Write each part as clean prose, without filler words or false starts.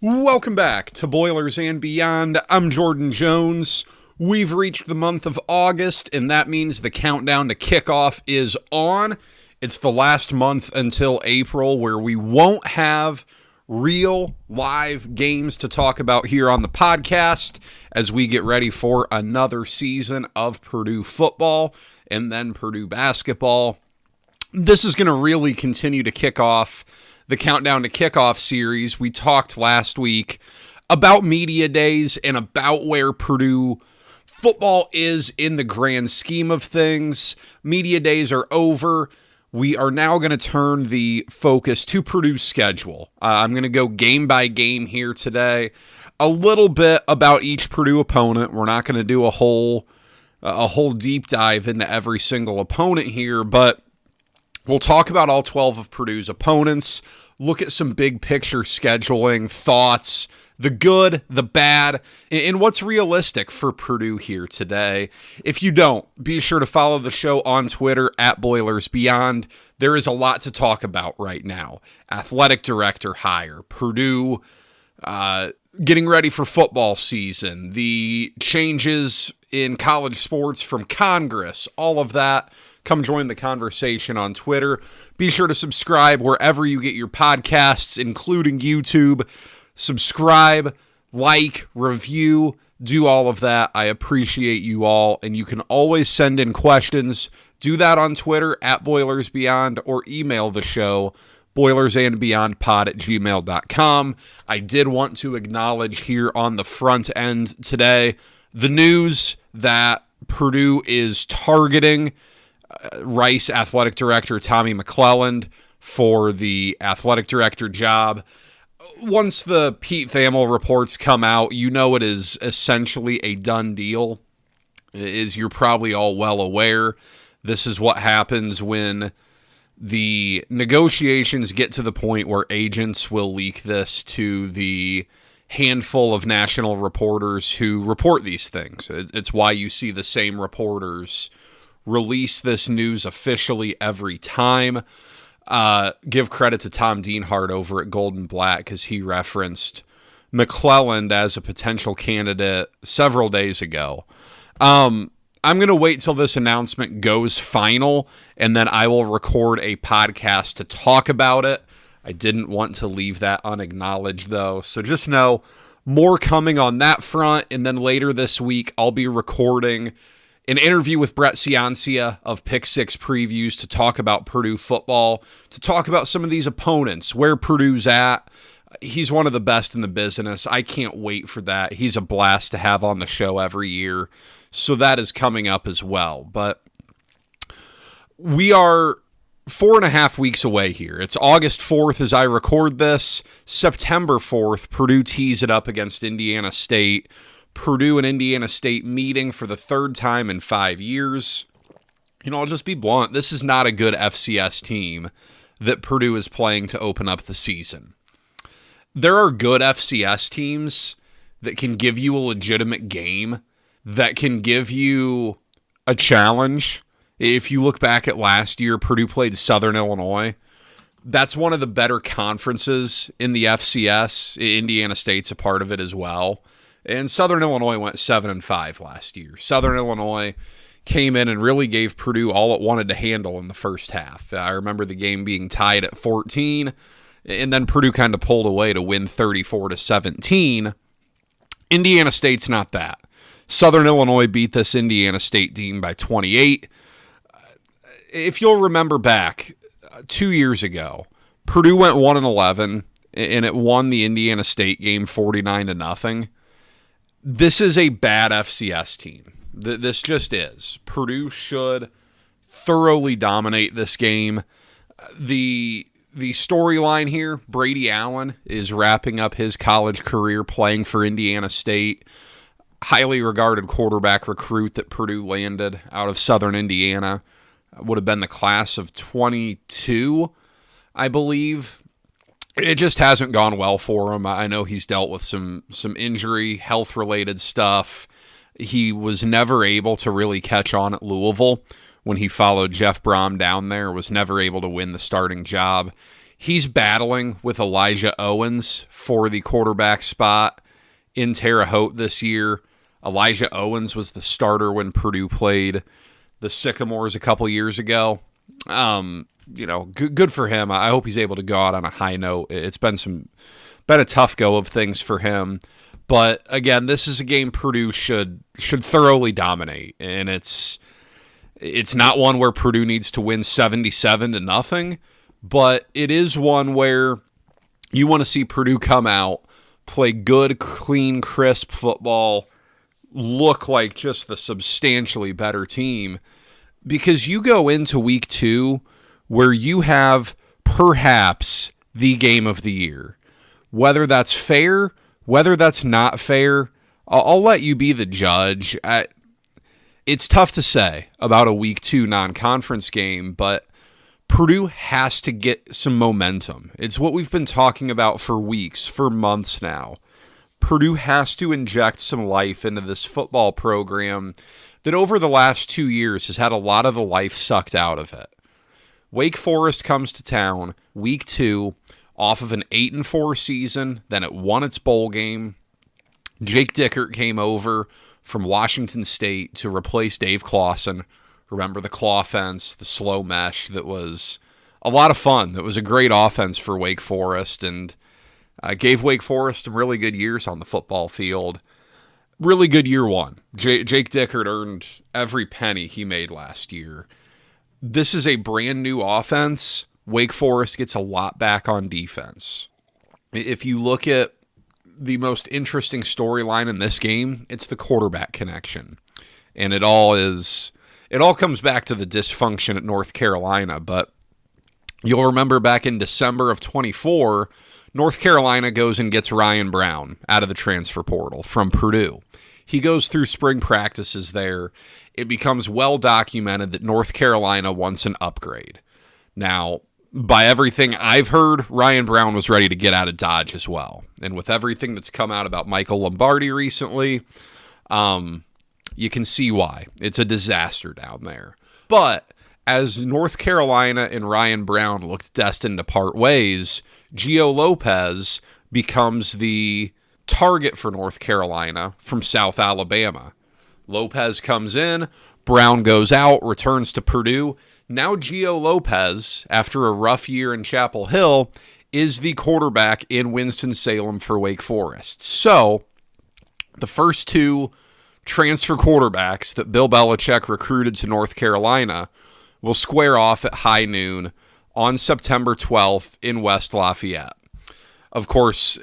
Welcome back to Boilers and Beyond. I'm Jordan Jones. We've reached the month of August, and that means the countdown to kickoff is on. It's the last month until April where we won't have real live games to talk about here on the podcast as we get ready for another season of Purdue football and then Purdue basketball. This is going to really continue to kick off the Countdown to Kickoff series. We talked last week about media days and about where Purdue football is in the grand scheme of things. Media days are over. We are now going to turn the focus to Purdue's schedule. I'm going to go game by game here today. A little bit about each Purdue opponent. We're not going to do a whole deep dive into every single opponent here, but we'll talk about all 12 of Purdue's opponents, look at some big picture scheduling, thoughts, the good, the bad, and what's realistic for Purdue here today. If you don't, be sure to follow the show on Twitter at BoilersBeyond. There is a lot to talk about right now. Athletic director hire, Purdue getting ready for football season, the changes in college sports from Congress, all of that. Come join the conversation on Twitter. Be sure to subscribe wherever you get your podcasts, including YouTube. Subscribe, like, review, do all of that. I appreciate you all, and you can always send in questions. Do that on Twitter at BoilersBeyond or email the show, boilersandbeyondpod@gmail.com. I did want to acknowledge here on the front end today the news that Purdue is targeting Rice athletic director Tommy McClelland for the athletic director job. Once the Pete Thamel reports come out, you know it is essentially a done deal. As you're probably all well aware, this is what happens when the negotiations get to the point where agents will leak this to the handful of national reporters who report these things. It's why you see the same reporters release this news officially every time. Give credit to Tom Dienhart over at Golden Black because he referenced McClelland as a potential candidate several days ago. I'm going to wait till this announcement goes final, and then I will record a podcast to talk about it. I didn't want to leave that unacknowledged, though. So just know, more coming on that front, and then later this week, I'll be recording an interview with Brett Ciancia of Pick Six Previews to talk about Purdue football, to talk about some of these opponents, where Purdue's at. He's one of the best in the business. I can't wait for that. He's a blast to have on the show every year. So that is coming up as well. But we are 4.5 weeks away here. It's August 4th as I record this. September 4th, Purdue tees it up against Indiana State. Purdue and Indiana State meeting for the third time in 5 years. I'll just be blunt. This is not a good FCS team that Purdue is playing to open up the season. There are good FCS teams that can give you a legitimate game, that can give you a challenge. If you look back at last year, Purdue played Southern Illinois. That's one of the better conferences in the FCS. Indiana State's a part of it as well. And Southern Illinois went 7-5 last year. Southern Illinois came in and really gave Purdue all it wanted to handle in the first half. I remember the game being tied at 14, and then Purdue kind of pulled away to win 34-17. Indiana State's not that. Southern Illinois beat this Indiana State team by 28. If you'll remember back 2 years ago, Purdue went 1-11, and it won the Indiana State game 49-0. This is a bad FCS team. This just is. Purdue should thoroughly dominate this game. The storyline here, Brady Allen is wrapping up his college career playing for Indiana State. Highly regarded quarterback recruit that Purdue landed out of Southern Indiana. Would have been the class of 22, I believe. It just hasn't gone well for him. I know he's dealt with some injury, health-related stuff. He was never able to really catch on at Louisville when he followed Jeff Brom down there, was never able to win the starting job. He's battling with Elijah Owens for the quarterback spot in Terre Haute this year. Elijah Owens was the starter when Purdue played the Sycamores a couple years ago. Good for him. I hope he's able to go out on a high note. It's been a tough go of things for him. But again, this is a game Purdue should thoroughly dominate, and it's not one where Purdue needs to win 77-0, but it is one where you want to see Purdue come out, play good, clean, crisp football, look like just the substantially better team, because you go into week 2 where you have perhaps the game of the year. Whether that's fair, whether that's not fair, I'll let you be the judge. It's tough to say about a week 2 non-conference game, but Purdue has to get some momentum. It's what we've been talking about for weeks, for months now. Purdue has to inject some life into this football program that over the last 2 years has had a lot of the life sucked out of it. Wake Forest comes to town week 2 off of an 8-4 season, then it won its bowl game. Jake Dickert came over from Washington State to replace Dave Clawson. Remember the claw fence, the slow mesh, that was a lot of fun. That was a great offense for Wake Forest, and gave Wake Forest some really good years on the football field. Really good year 1. Jake Dickert earned every penny he made last year. This is a brand new offense. Wake Forest gets a lot back on defense. If you look at the most interesting storyline in this game, it's the quarterback connection. And it all comes back to the dysfunction at North Carolina, but you'll remember back in December of 24, North Carolina goes and gets Ryan Brown out of the transfer portal from Purdue. He goes through spring practices there. It becomes well documented that North Carolina wants an upgrade. Now, by everything I've heard, Ryan Brown was ready to get out of Dodge as well. And with everything that's come out about Michael Lombardi recently, you can see why. It's a disaster down there. But as North Carolina and Ryan Brown looked destined to part ways, Gio Lopez becomes the target for North Carolina from South Alabama. Lopez comes in, Brown goes out, returns to Purdue. Now Gio Lopez, after a rough year in Chapel Hill, is the quarterback in Winston-Salem for Wake Forest. So, the first 2 transfer quarterbacks that Bill Belichick recruited to North Carolina will square off at high noon on September 12th in West Lafayette. Of course,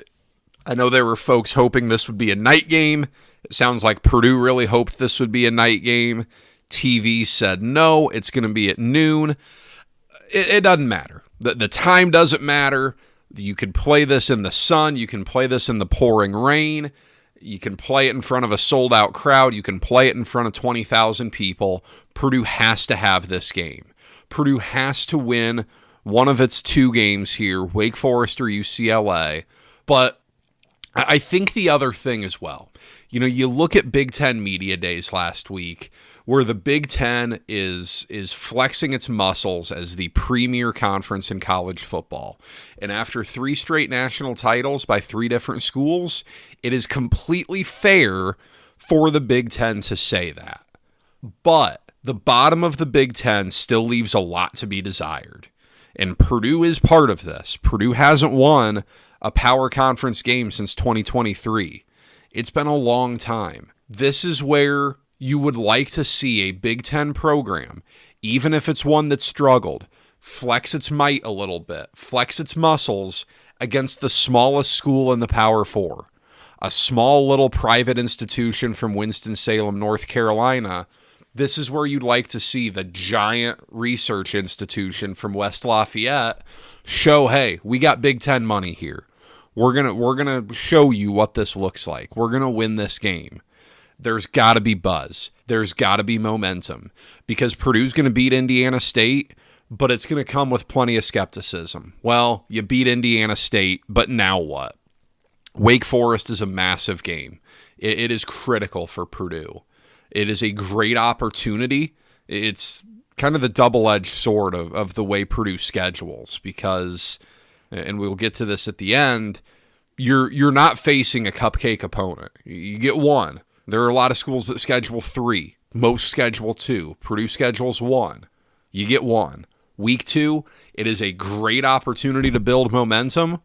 I know there were folks hoping this would be a night game. It sounds like Purdue really hoped this would be a night game. TV said no, it's going to be at noon. It doesn't matter. The time doesn't matter. You could play this in the sun. You can play this in the pouring rain. You can play it in front of a sold-out crowd. You can play it in front of 20,000 people. Purdue has to have this game. Purdue has to win one of its 2 games here, Wake Forest or UCLA. But I think the other thing as well, you look at Big Ten Media Days last week, where the Big Ten is flexing its muscles as the premier conference in college football. And after 3 straight national titles by 3 different schools, it is completely fair for the Big Ten to say that. But the bottom of the Big Ten still leaves a lot to be desired. And Purdue is part of this. Purdue hasn't won a power conference game since 2023. It's been a long time. This is where you would like to see a Big Ten program, even if it's one that struggled, flex its might a little bit, flex its muscles against the smallest school in the Power Four, a small little private institution from Winston-Salem, North Carolina. This is where you'd like to see the giant research institution from West Lafayette show, hey, we got Big Ten money here. We're gonna show you what this looks like. We're gonna win this game. There's got to be buzz. There's got to be momentum, because Purdue's going to beat Indiana State, but it's going to come with plenty of skepticism. Well, you beat Indiana State, but now what? Wake Forest is a massive game. It is critical for Purdue. It is a great opportunity. It's kind of the double-edged sword of the way Purdue schedules, because and we'll get to this at the end, you're not facing a cupcake opponent. You get one. There are a lot of schools that schedule 3. Most schedule 2. Purdue schedules 1. You get 1. Week 2, it is a great opportunity to build momentum,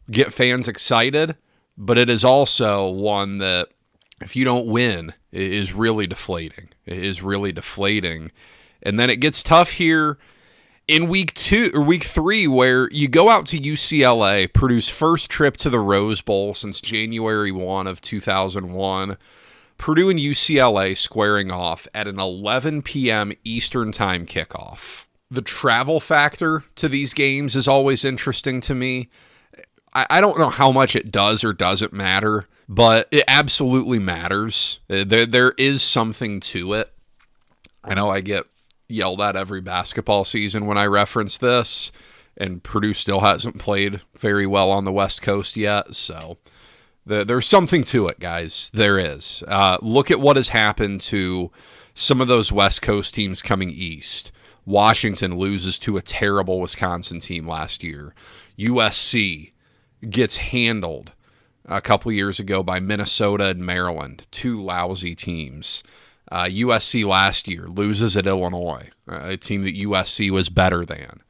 get fans excited, but it is also one that, if you don't win, it is really deflating. It is really deflating. And then it gets tough here in week 3, where you go out to UCLA, Purdue's first trip to the Rose Bowl since January 1 of 2001. Purdue and UCLA squaring off at an 11 p.m. Eastern Time kickoff. The travel factor to these games is always interesting to me. I don't know how much it does or doesn't matter, but it absolutely matters. There is something to it. I know I get yelled at every basketball season when I reference this, and Purdue still hasn't played very well on the West Coast yet, so there's something to it, guys. There is. Look at what has happened to some of those West Coast teams coming east. Washington loses to a terrible Wisconsin team last year. USC gets handled a couple years ago by Minnesota and Maryland, 2 lousy teams. USC last year loses at Illinois, a team that USC was better than.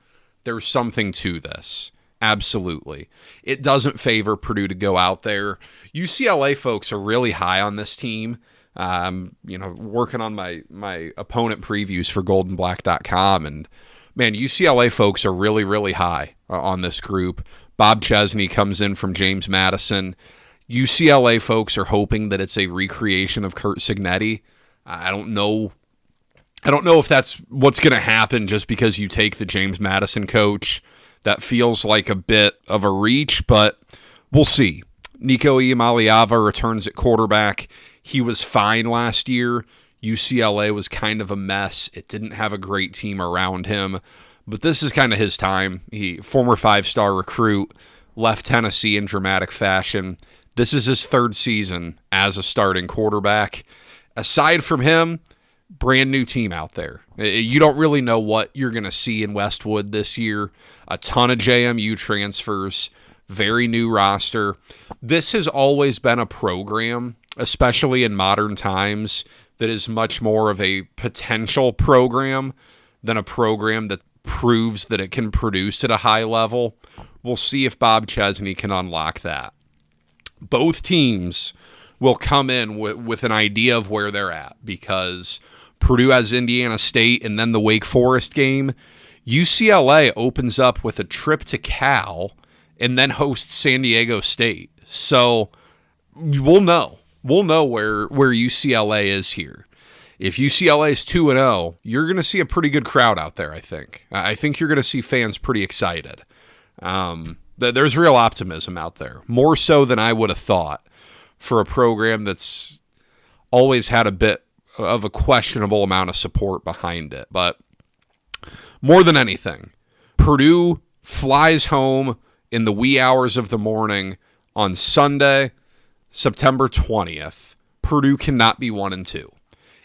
There's something to this. Absolutely. It doesn't favor Purdue to go out there. UCLA folks are really high on this team. Working on my opponent previews for goldenblack.com, and man, UCLA folks are really, really high on this group. Bob Chesney comes in from James Madison. UCLA folks are hoping that it's a recreation of Curt Cignetti. I don't know if that's what's going to happen just because you take the James Madison coach. That feels like a bit of a reach, but we'll see. Nico Iamaleava returns at quarterback. He was fine last year. UCLA was kind of a mess. It didn't have a great team around him, but this is kind of his time. He, former 5-star recruit, left Tennessee in dramatic fashion. This is his 3rd season as a starting quarterback. Aside from him, brand new team out there. You don't really know what you're going to see in Westwood this year. A ton of JMU transfers, very new roster. This has always been a program, especially in modern times, that is much more of a potential program than a program that proves that it can produce at a high level. We'll see if Bob Chesney can unlock that. Both teams will come in with an idea of where they're at, because Purdue has Indiana State and then the Wake Forest game. UCLA opens up with a trip to Cal and then hosts San Diego State. So we'll know. We'll know where UCLA is here. If UCLA is 2-0, you're going to see a pretty good crowd out there, I think. I think you're going to see fans pretty excited. There's real optimism out there, more so than I would have thought for a program that's always had a bit of a questionable amount of support behind it. But more than anything, Purdue flies home in the wee hours of the morning on Sunday, September 20th. Purdue cannot be 1-2.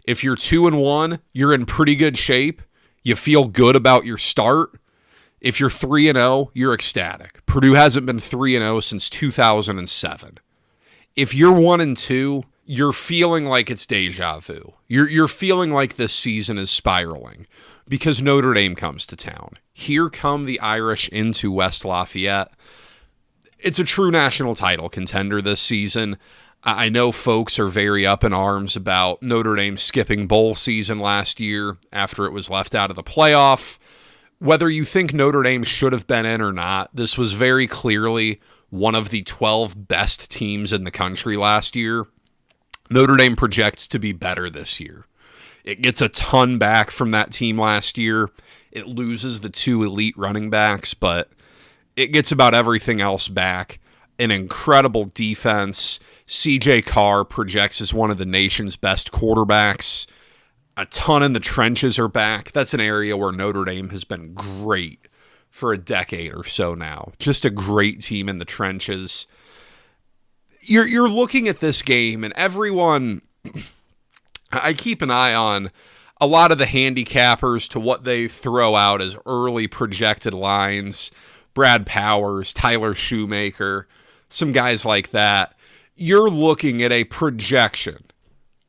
If you're 2-1, you're in pretty good shape. You feel good about your start. If you're 3-0, you're ecstatic. Purdue hasn't been 3-0 since 2007. If you're 1-2, you're feeling like it's deja vu. You're feeling like this season is spiraling because Notre Dame comes to town. Here come the Irish into West Lafayette. It's a true national title contender this season. I know folks are very up in arms about Notre Dame skipping bowl season last year after it was left out of the playoff. Whether you think Notre Dame should have been in or not, this was very clearly one of the 12 best teams in the country last year. Notre Dame projects to be better this year. It gets a ton back from that team last year. It loses the 2 elite running backs, but it gets about everything else back. An incredible defense. CJ Carr projects as one of the nation's best quarterbacks. A ton in the trenches are back. That's an area where Notre Dame has been great for a decade or so now. Just a great team in the trenches. You're looking at this game, and everyone, I keep an eye on a lot of the handicappers to what they throw out as early projected lines. Brad Powers, Tyler Shoemaker, some guys like that, you're looking at a projection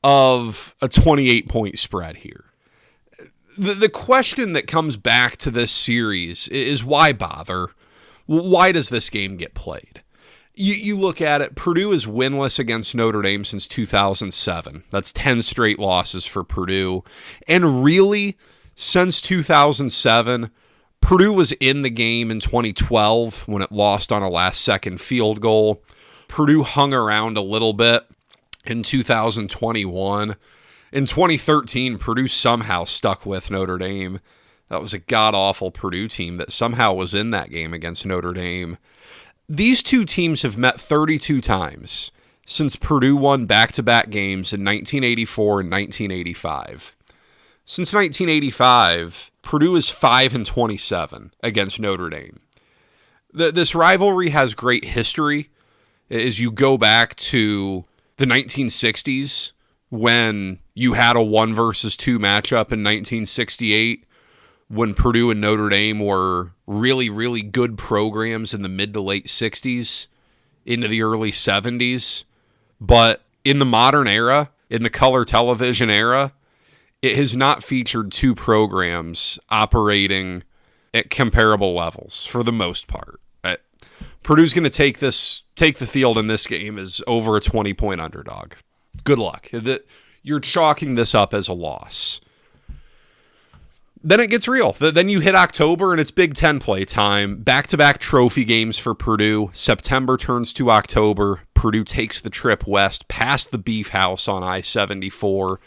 of a 28-point spread here. The question that comes back to this series is why bother? Why does this game get played? You look at it, Purdue is winless against Notre Dame since 2007. That's 10 straight losses for Purdue. And really, since 2007, Purdue was in the game in 2012 when it lost on a last-second field goal. Purdue hung around a little bit in 2021. In 2013, Purdue somehow stuck with Notre Dame. That was a god-awful Purdue team that somehow was in that game against Notre Dame. These two teams have met 32 times since Purdue won back-to-back games in 1984 and 1985. Since 1985, Purdue is 5-27 against Notre Dame. This rivalry has great history as you go back to the 1960s when you had a 1-versus-2 matchup in 1968 when Purdue and Notre Dame were really, really good programs in the mid to late 60s into the early 70s. But in the modern era, in the color television era, it has not featured two programs operating at comparable levels for the most part. Purdue's going to take the field in this game as over a 20-point underdog. Good luck. You're chalking this up as a loss. Then it gets real. Then you hit October and it's Big Ten play time. Back-to-back trophy games for Purdue. September turns to October. Purdue takes the trip west past the Beef House on I-74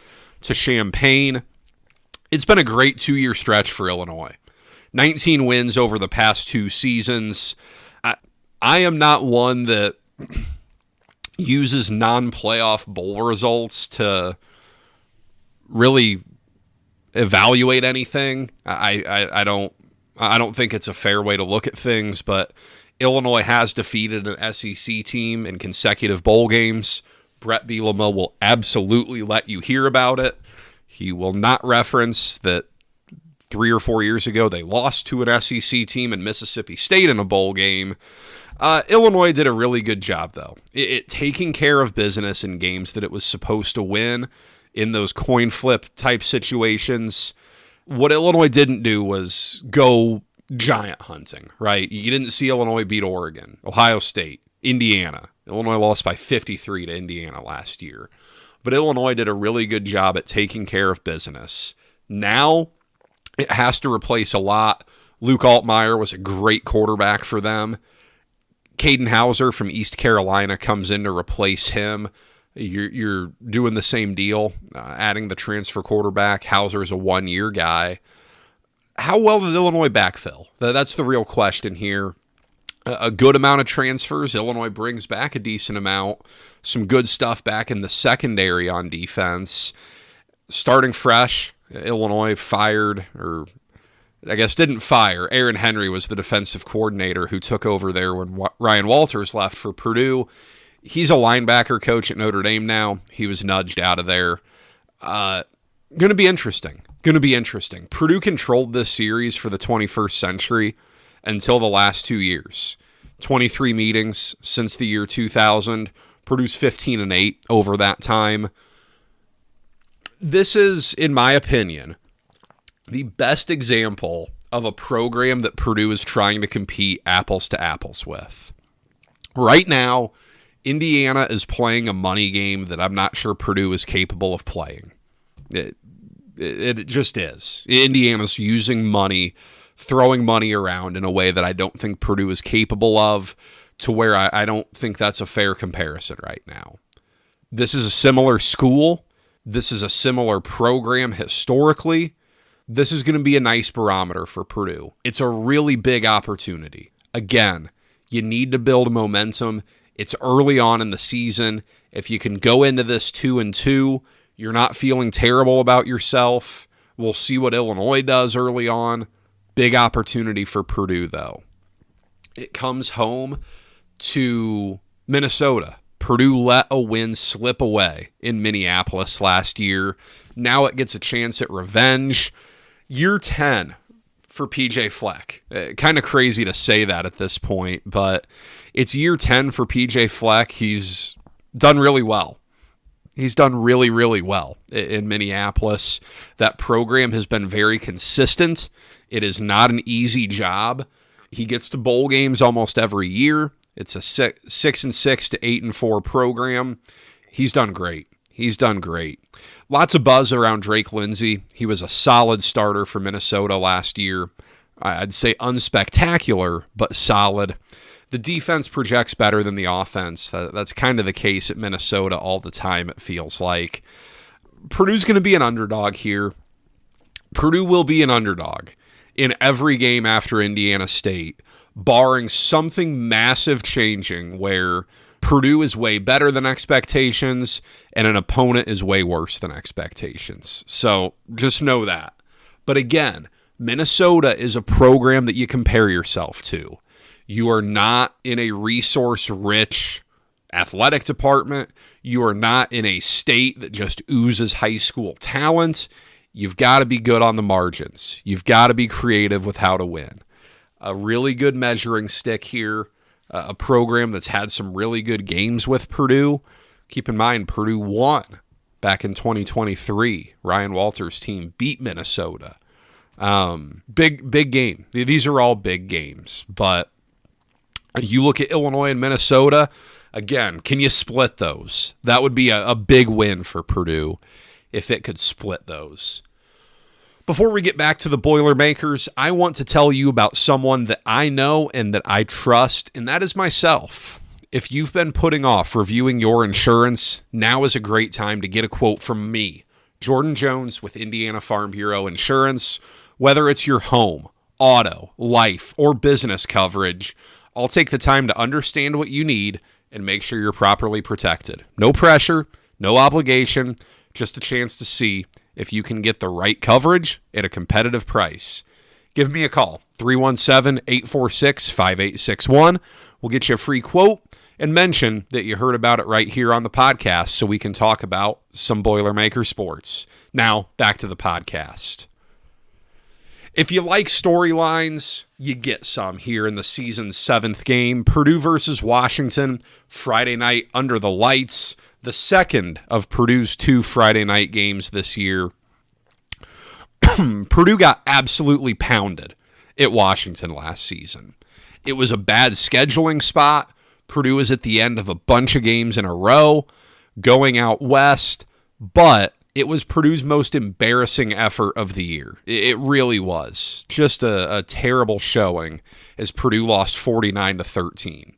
to Champaign. It's been a great 2-year stretch for Illinois. 19 wins over the past 2 seasons. I am not one that uses non-playoff bowl results to really evaluate anything. I don't think it's a fair way to look at things, but Illinois has defeated an SEC team in consecutive bowl games. Brett Bielema will absolutely let you hear about it. He will not reference that 3 or 4 years ago they lost to an SEC team in Mississippi State in a bowl game. Illinois did a really good job, though, it taking care of business in games that it was supposed to win in those coin flip type situations. What Illinois didn't do was go giant hunting, right? You didn't see Illinois beat Oregon, Ohio State, Indiana. Illinois lost by 53 to Indiana last year. But Illinois did a really good job at taking care of business. Now it has to replace a lot. Luke Altmaier was a great quarterback for them. Caden Hauser from East Carolina comes in to replace him. You're doing the same deal, adding the transfer quarterback. Hauser is a 1-year guy. How well did Illinois backfill? That's the real question here. A good amount of transfers. Illinois brings back a decent amount. Some good stuff back in the secondary on defense. Starting fresh, Illinois fired, or I guess didn't fire. Aaron Henry was the defensive coordinator who took over there when Ryan Walters left for Purdue. He's a linebacker coach at Notre Dame now. He was nudged out of there. Going to be interesting. Purdue controlled this series for the 21st century until the last 2 years. 23 meetings since the year 2000. Purdue's 15-8 over that time. This is, in my opinion, the best example of a program that Purdue is trying to compete apples to apples with. Right now, Indiana is playing a money game that I'm not sure Purdue is capable of playing. It just is. Indiana's using money, throwing money around in a way that I don't think Purdue is capable of, to where I don't think that's a fair comparison right now. This is a similar school. This is a similar program historically. This is going to be a nice barometer for Purdue. It's a really big opportunity. Again, you need to build momentum. It's early on in the season. If you can go into this 2-2, you're not feeling terrible about yourself. We'll see what Illinois does early on. Big opportunity for Purdue, though. It comes home to Minnesota. Purdue let a win slip away in Minneapolis last year. Now it gets a chance at revenge. Year 10 for PJ Fleck. Kind of crazy to say that at this point, but it's year 10 for PJ Fleck. He's done really well. He's done really, really well in Minneapolis. That program has been very consistent. It is not an easy job. He gets to bowl games almost every year. It's a 6-6 to 8-4 program. He's done great. He's done great. Lots of buzz around Drake Lindsey. He was a solid starter for Minnesota last year. I'd say unspectacular, but solid. The defense projects better than the offense. That's kind of the case at Minnesota all the time, it feels like. Purdue's going to be an underdog here. Purdue will be an underdog in every game after Indiana State, barring something massive changing where Purdue is way better than expectations and an opponent is way worse than expectations. So just know that. But again, Minnesota is a program that you compare yourself to. You are not in a resource-rich athletic department. You are not in a state that just oozes high school talent. You've got to be good on the margins. You've got to be creative with how to win. A really good measuring stick here, a program that's had some really good games with Purdue. Keep in mind, Purdue won back in 2023. Ryan Walters' team beat Minnesota. Big game. These are all big games, but you look at Illinois and Minnesota, again, can you split those? That would be a big win for Purdue if it could split those. Before we get back to the Boilermakers, I want to tell you about someone that I know and that I trust, and that is myself. If you've been putting off reviewing your insurance, now is a great time to get a quote from me, Jordan Jones with Indiana Farm Bureau Insurance. Whether it's your home, auto, life, or business coverage, I'll take the time to understand what you need and make sure you're properly protected. No pressure, no obligation, just a chance to see if you can get the right coverage at a competitive price. Give me a call, 317-846-5861. We'll get you a free quote and mention that you heard about it right here on the podcast so we can talk about some Boilermaker sports. Now, back to the podcast. If you like storylines, you get some here in the season's 7th game. Purdue versus Washington, Friday night under the lights. The second of Purdue's 2 Friday night games this year. Purdue got absolutely pounded at Washington last season. It was a bad scheduling spot. Purdue is at the end of a bunch of games in a row, going out west, but it was Purdue's most embarrassing effort of the year. It really was. Just a terrible showing as Purdue lost 49-13.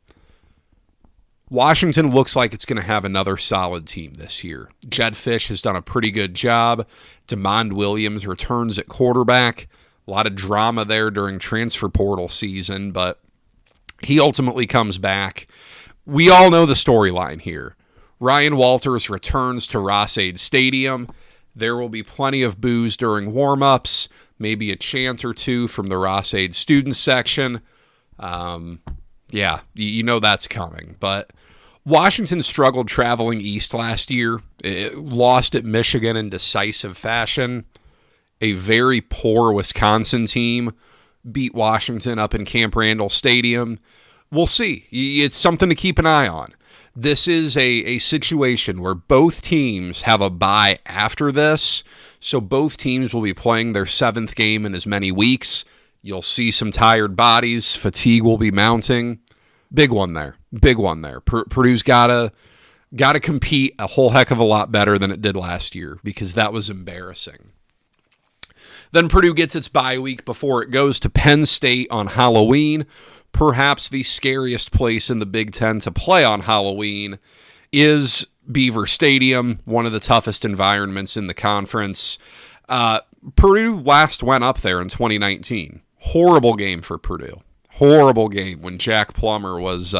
Washington looks like it's going to have another solid team this year. Jed Fish has done a pretty good job. DeMond Williams returns at quarterback. A lot of drama there during transfer portal season, but he ultimately comes back. We all know the storyline here. Ryan Walters returns to Ross-Ade Stadium. There will be plenty of boos during warm-ups, maybe a chant or two from the Ross-Ade student section. Yeah, you know that's coming. But Washington struggled traveling east last year. It lost at Michigan in decisive fashion. A very poor Wisconsin team beat Washington up in Camp Randall Stadium. We'll see. It's something to keep an eye on. This is a situation where both teams have a bye after this, so both teams will be playing their 7th game in as many weeks. You'll see some tired bodies. Fatigue will be mounting. Big one there. Big one there. Purdue's got to compete a whole heck of a lot better than it did last year because that was embarrassing. Then Purdue gets its bye week before it goes to Penn State on Halloween. Perhaps the scariest place in the Big Ten to play on Halloween is Beaver Stadium, one of the toughest environments in the conference. Purdue last went up there in 2019. Horrible game for Purdue. Horrible game when Jack Plummer was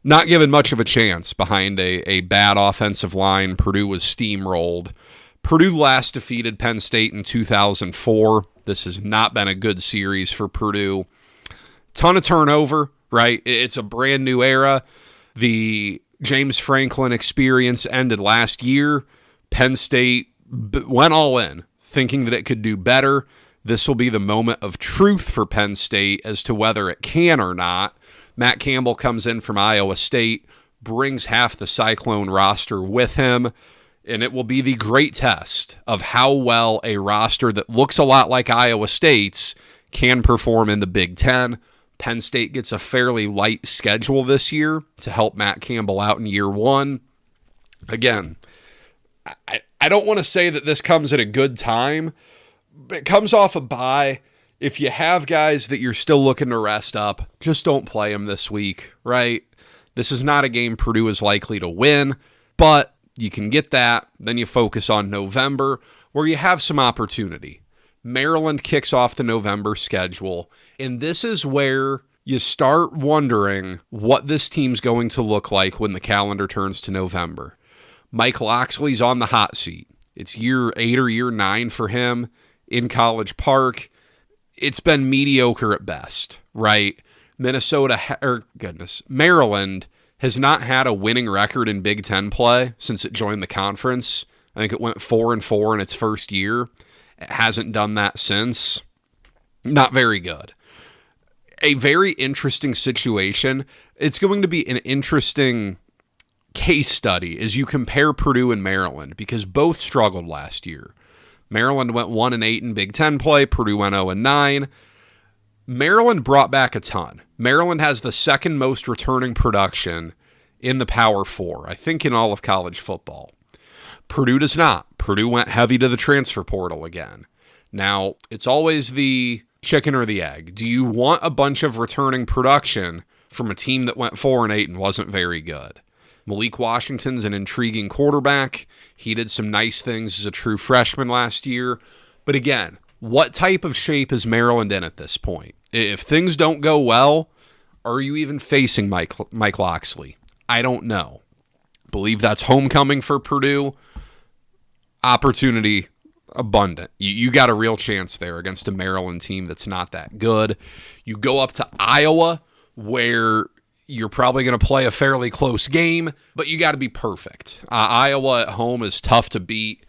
not given much of a chance behind a bad offensive line. Purdue was steamrolled. Purdue last defeated Penn State in 2004. This has not been a good series for Purdue. Ton of turnover, right? It's a brand new era. The James Franklin experience ended last year. Penn State went all in, thinking that it could do better. This will be the moment of truth for Penn State as to whether it can or not. Matt Campbell comes in from Iowa State, brings half the Cyclone roster with him, and it will be the great test of how well a roster that looks a lot like Iowa State's can perform in the Big Ten. Penn State gets a fairly light schedule this year to help Matt Campbell out in year one. Again, I don't want to say that this comes at a good time. It comes off a bye. If you have guys that you're still looking to rest up, just don't play them this week, right? This is not a game Purdue is likely to win, but you can get that. Then you focus on November, where you have some opportunity. Maryland kicks off the November schedule, and this is where you start wondering what this team's going to look like when the calendar turns to November. Mike Loxley's on the hot seat. It's year 8 or year 9 for him in College Park. It's been mediocre at best, right? Maryland has not had a winning record in Big Ten play since it joined the conference. I think it went 4-4 in its first year. It hasn't done that since. Not very good. A very interesting situation. It's going to be an interesting case study as you compare Purdue and Maryland, because both struggled last year. Maryland went 1-8 in Big Ten play. Purdue went 0-9. Maryland brought back a ton. Maryland has the second most returning production in the Power Four, I think, in all of college football. Purdue does not. Purdue went heavy to the transfer portal again. Now, it's always the chicken or the egg. Do you want a bunch of returning production from a team that went 4-8 and wasn't very good? Malik Washington's an intriguing quarterback. He did some nice things as a true freshman last year. But again, what type of shape is Maryland in at this point? If things don't go well, are you even facing Mike Loxley? I don't know. Believe that's homecoming for Purdue. Opportunity abundant. You got a real chance there against a Maryland team that's not that good. You go up to Iowa, where you're probably going to play a fairly close game, but you got to be perfect. Iowa at home is tough to beat.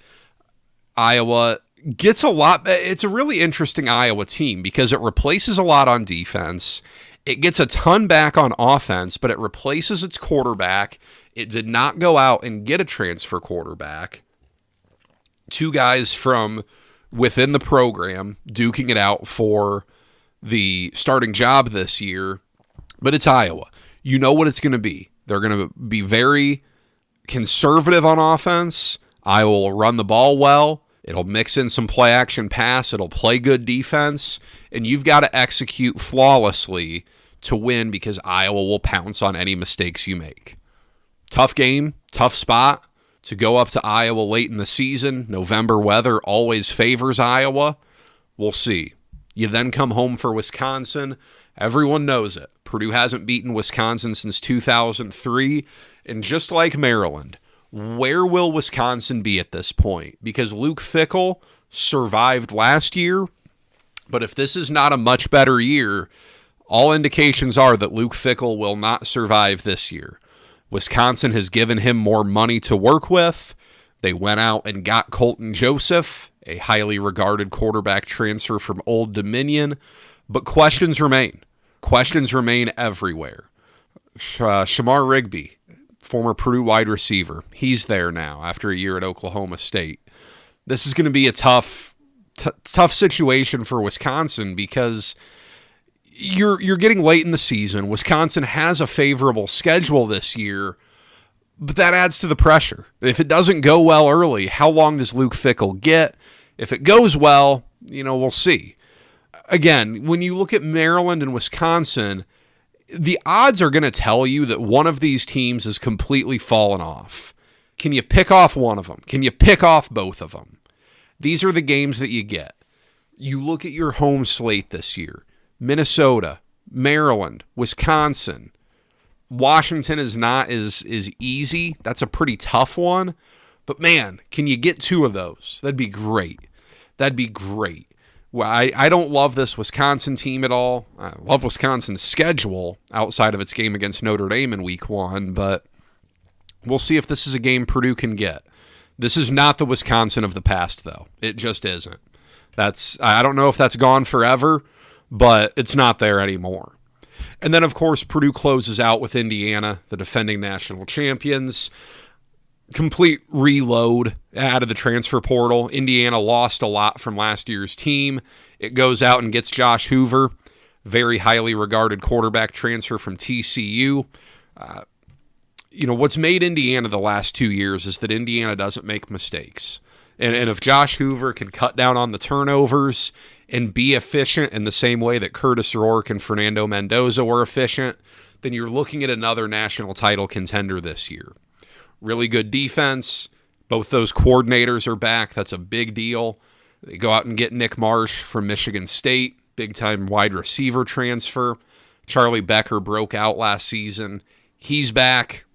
Iowa gets a lot. It's a really interesting Iowa team because it replaces a lot on defense. It gets a ton back on offense, but it replaces its quarterback. It did not go out and get a transfer quarterback. 2 guys from within the program duking it out for the starting job this year, but it's Iowa. You know what it's going to be. They're going to be very conservative on offense. Iowa will run the ball well. It'll mix in some play action pass. It'll play good defense. And you've got to execute flawlessly to win, because Iowa will pounce on any mistakes you make. Tough game, tough spot to go up to Iowa late in the season. November weather always favors Iowa. We'll see. You then come home for Wisconsin. Everyone knows it. Purdue hasn't beaten Wisconsin since 2003. And just like Maryland, where will Wisconsin be at this point? Because Luke Fickell survived last year, but if this is not a much better year, all indications are that Luke Fickell will not survive this year. Wisconsin has given him more money to work with. They went out and got Colton Joseph, a highly regarded quarterback transfer from Old Dominion, but questions remain. Questions remain everywhere. Shamar Rigby, former Purdue wide receiver, he's there now after a year at Oklahoma State. This is going to be a tough situation for Wisconsin, because you're getting late in the season. Wisconsin has a favorable schedule this year, but that adds to the pressure. If it doesn't go well early, how long does Luke Fickell get? If it goes well, we'll see. Again, when you look at Maryland and Wisconsin, the odds are going to tell you that one of these teams has completely fallen off. Can you pick off one of them? Can you pick off both of them? These are the games that you get. You look at your home slate this year. Minnesota, Maryland, Wisconsin. Washington is not as easy. That's a pretty tough one. But man, can you get 2 of those? That'd be great. Well, I don't love this Wisconsin team at all. I love Wisconsin's schedule outside of its game against Notre Dame in week 1, but we'll see if this is a game Purdue can get. This is not the Wisconsin of the past, though. It just isn't. I don't know if that's gone forever, but it's not there anymore. And then, of course, Purdue closes out with Indiana, the defending national champions. Complete reload out of the transfer portal. Indiana lost a lot from last year's team. It goes out and gets Josh Hoover, very highly regarded quarterback transfer from TCU. What's made Indiana the last 2 years is that Indiana doesn't make mistakes. And if Josh Hoover can cut down on the turnovers and be efficient in the same way that Curtis Rourke and Fernando Mendoza were efficient, then you're looking at another national title contender this year. Really good defense. Both those coordinators are back. That's a big deal. They go out and get Nick Marsh from Michigan State, big-time wide receiver transfer. Charlie Becker broke out last season. He's back.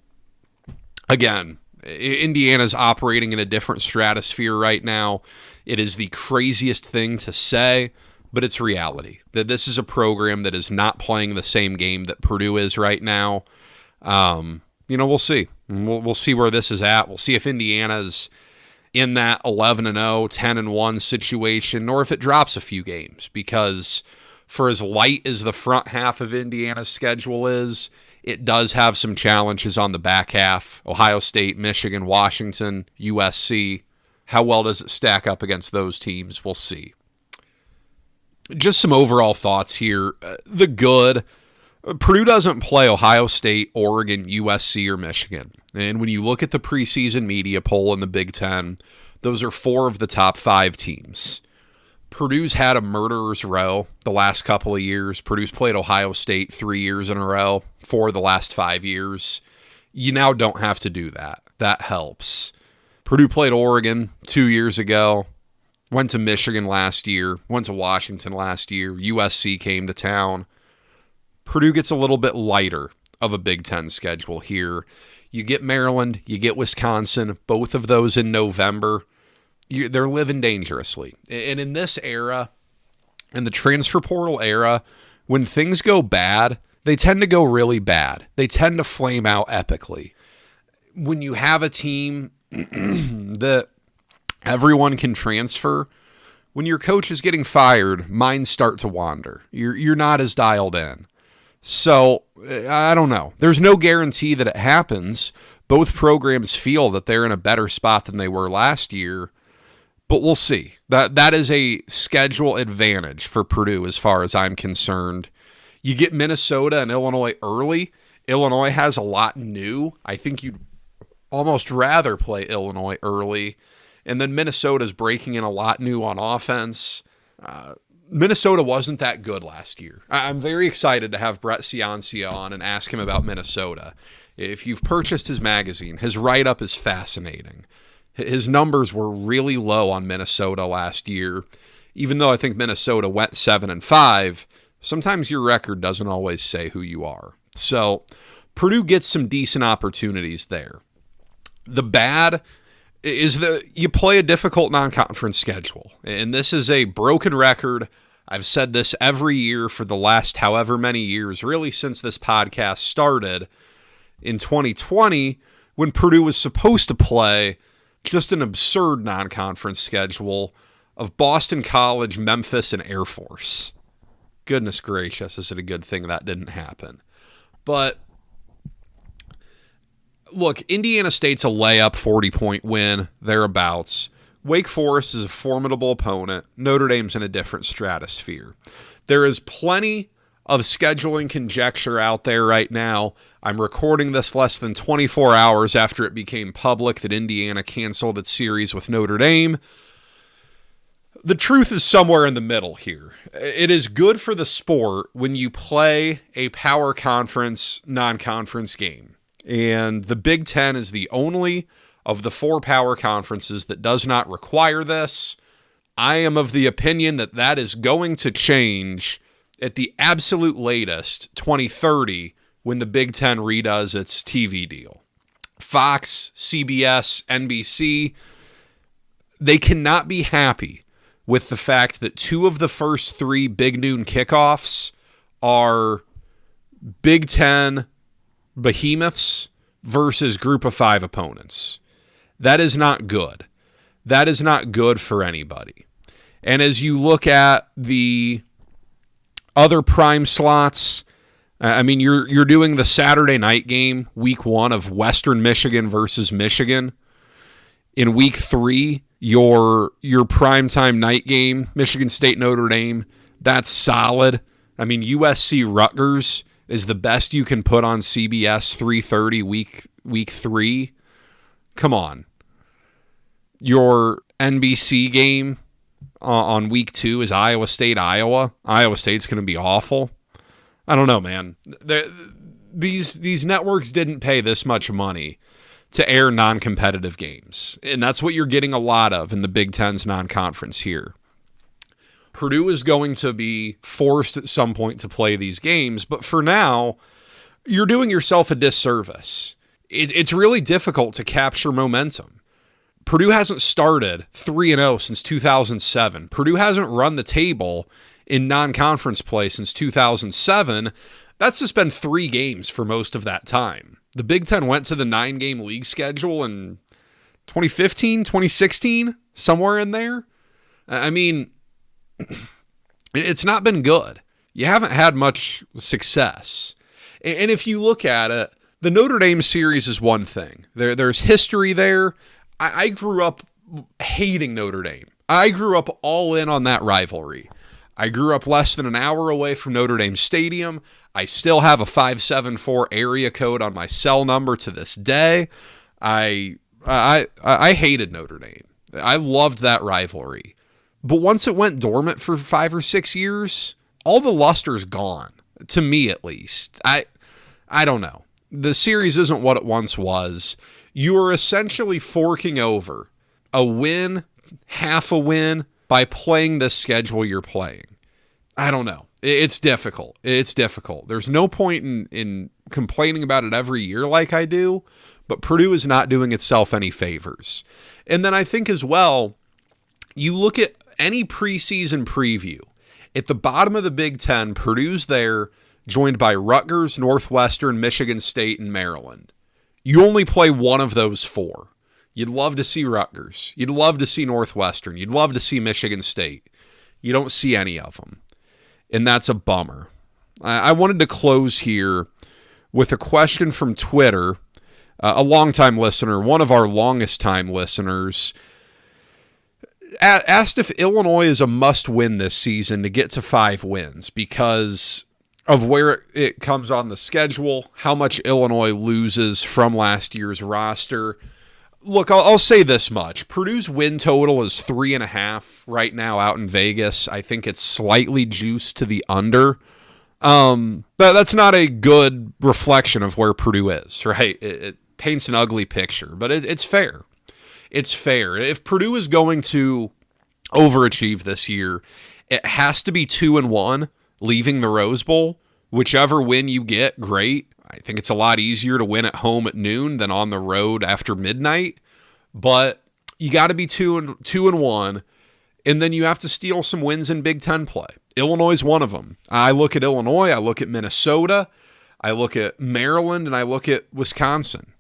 Again, Indiana's operating in a different stratosphere right now. It is the craziest thing to say, but it's reality. That this is a program that is not playing the same game that Purdue is right now. We'll see. We'll see where this is at. We'll see if Indiana's in that 11-0, 10-1 situation, or if it drops a few games. Because for as light as the front half of Indiana's schedule is, it does have some challenges on the back half. Ohio State, Michigan, Washington, USC. How well does it stack up against those teams? We'll see. Just some overall thoughts here. The good, Purdue doesn't play Ohio State, Oregon, USC, or Michigan. And when you look at the preseason media poll in the Big Ten, those are 4 of the top 5 teams. Purdue's had a murderer's row the last couple of years. Purdue's played Ohio State 3 years in a row, 4 of the last 5 years. You now don't have to do that. That helps. Purdue played Oregon 2 years ago, went to Michigan last year, went to Washington last year. USC came to town. Purdue gets a little bit lighter of a Big Ten schedule here. You get Maryland, you get Wisconsin, both of those in November. They're living dangerously. And in this era, in the transfer portal era, when things go bad, they tend to go really bad. They tend to flame out epically. When you have a team that everyone can transfer, when your coach is getting fired, minds start to wander. You're not as dialed in. So, I don't know. There's no guarantee that it happens. Both programs feel that they're in a better spot than they were last year. But we'll see. That is a schedule advantage for Purdue as far as I'm concerned. You get Minnesota and Illinois early. Illinois has a lot new. I think you'd almost rather play Illinois early. And then Minnesota's breaking in a lot new on offense. Minnesota wasn't that good last year. I'm very excited to have Brett Ciancia on and ask him about Minnesota. If you've purchased his magazine, his write-up is fascinating. His numbers were really low on Minnesota last year. Even though I think Minnesota went 7-5, sometimes your record doesn't always say who you are. So Purdue gets some decent opportunities there. The bad is that you play a difficult non-conference schedule. And this is a broken record. I've said this every year for the last however many years, really since this podcast started in 2020, when Purdue was supposed to play just an absurd non-conference schedule of Boston College, Memphis, and Air Force. Goodness gracious, is it a good thing that didn't happen. But look, Indiana State's a layup 40-point win, thereabouts. Wake Forest is a formidable opponent. Notre Dame's in a different stratosphere. There is plenty of scheduling conjecture out there right now. I'm recording this less than 24 hours after it became public that Indiana canceled its series with Notre Dame. The truth is somewhere in the middle here. It is good for the sport when you play a power conference, non-conference game. And the Big Ten is the only of the 4 power conferences that does not require this. I am of the opinion that that is going to change at the absolute latest, 2030, when the Big Ten redoes its TV deal. Fox, CBS, NBC, they cannot be happy with the fact that 2 of the first 3 Big Noon kickoffs are Big Ten behemoths versus Group of 5 opponents. That is not good. That is not good for anybody. And as you look at the other prime slots, I mean, you're doing the Saturday night game, week 1 of Western Michigan versus Michigan. In week 3, your primetime night game, Michigan State Notre Dame, that's solid. I mean, USC Rutgers is the best you can put on CBS 3:30 week 3. Come on. Your NBC game on week 2 is Iowa State, Iowa. Iowa State's going to be awful. I don't know, man. These networks didn't pay this much money to air non-competitive games, and that's what you're getting a lot of in the Big Ten's non-conference here. Purdue is going to be forced at some point to play these games, but for now, you're doing yourself a disservice. It's really difficult to capture momentum. Purdue hasn't started 3-0 since 2007. Purdue hasn't run the table in non-conference play since 2007. That's just been 3 games for most of that time. The Big Ten went to the 9-game league schedule in 2015, 2016, somewhere in there. I mean, it's not been good. You haven't had much success. And if you look at it, the Notre Dame series is one thing. There's history there. I grew up hating Notre Dame. I grew up all in on that rivalry. I grew up less than an hour away from Notre Dame Stadium. I still have a 574 area code on my cell number to this day. I hated Notre Dame. I loved that rivalry. But once it went dormant for 5 or 6 years, all the luster's gone, to me at least. I don't know. The series isn't what it once was. You are essentially forking over a win, half a win, by playing the schedule you're playing. I don't know. It's difficult. It's difficult. There's no point in complaining about it every year like I do, but Purdue is not doing itself any favors. And then I think as well, you look at any preseason preview. At the bottom of the Big Ten, Purdue's there, joined by Rutgers, Northwestern, Michigan State, and Maryland. You only play one of those 4. You'd love to see Rutgers. You'd love to see Northwestern. You'd love to see Michigan State. You don't see any of them. And that's a bummer. I wanted to close here with a question from Twitter. A longtime listener, one of our longest time listeners, asked if Illinois is a must-win this season to get to 5 wins because of where it comes on the schedule, how much Illinois loses from last year's roster. Look, I'll say this much. Purdue's win total is 3.5 right now out in Vegas. I think it's slightly juiced to the under. That's not a good reflection of where Purdue is, right? It paints an ugly picture, but it's fair. It's fair. If Purdue is going to overachieve this year, it has to be 2-1 leaving the Rose Bowl. Whichever win you get, great. I think it's a lot easier to win at home at noon than on the road after midnight. But you got to be 2-1, and then you have to steal some wins in Big Ten play. Illinois is one of them. I look at Illinois, I look at Minnesota, I look at Maryland, and I look at Wisconsin.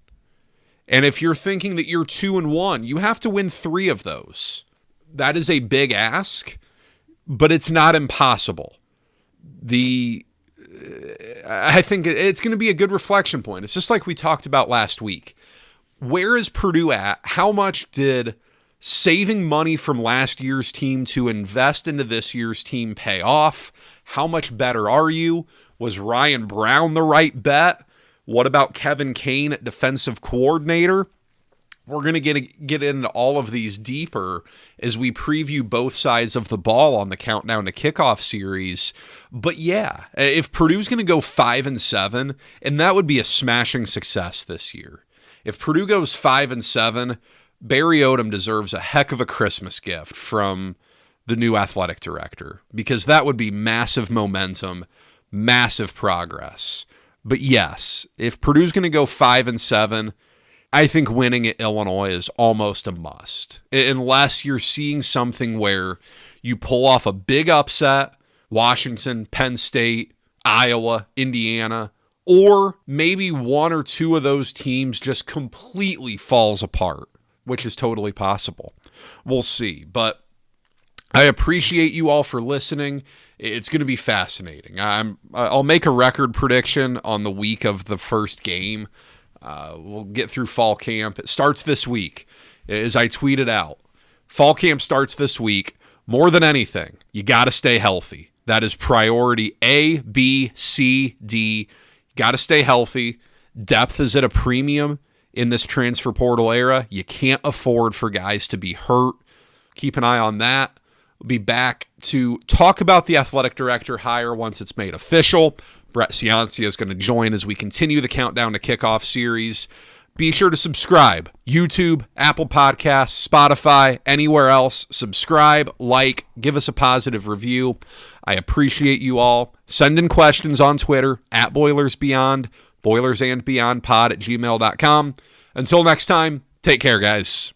And if you're thinking that you're 2-1, you have to win 3 of those. That is a big ask, but it's not impossible. I think it's going to be a good reflection point. It's just like we talked about last week. Where is Purdue at? How much did saving money from last year's team to invest into this year's team pay off? How much better are you? Was Ryan Brown the right bet? What about Kevin Kane at defensive coordinator? We're going to get into all of these deeper as we preview both sides of the ball on the Countdown to Kickoff series. But yeah, if Purdue's going to go 5-7, and that would be a smashing success this year. If Purdue goes 5-7, Barry Odom deserves a heck of a Christmas gift from the new athletic director, because that would be massive momentum, massive progress. But yes, if Purdue's going to go 5-7, I think winning at Illinois is almost a must, unless you're seeing something where you pull off a big upset, Washington, Penn State, Iowa, Indiana, or maybe one or two of those teams just completely falls apart, which is totally possible. We'll see. But I appreciate you all for listening. It's going to be fascinating. I'll make a record prediction on the week of the first game. We'll get through fall camp. It starts this week, as I tweeted out. Fall camp starts this week. More than anything, you got to stay healthy. That is priority A, B, C, D. Got to stay healthy. Depth is at a premium in this transfer portal era. You can't afford for guys to be hurt. Keep an eye on that. We'll be back to talk about the athletic director hire once it's made official. Brett Ciancia is going to join as we continue the Countdown to Kickoff series. Be sure to subscribe. YouTube, Apple Podcasts, Spotify, anywhere else. Subscribe, like, give us a positive review. I appreciate you all. Send in questions on Twitter, @BoilersBeyond, BoilersAndBeyondPod@gmail.com. Until next time, take care, guys.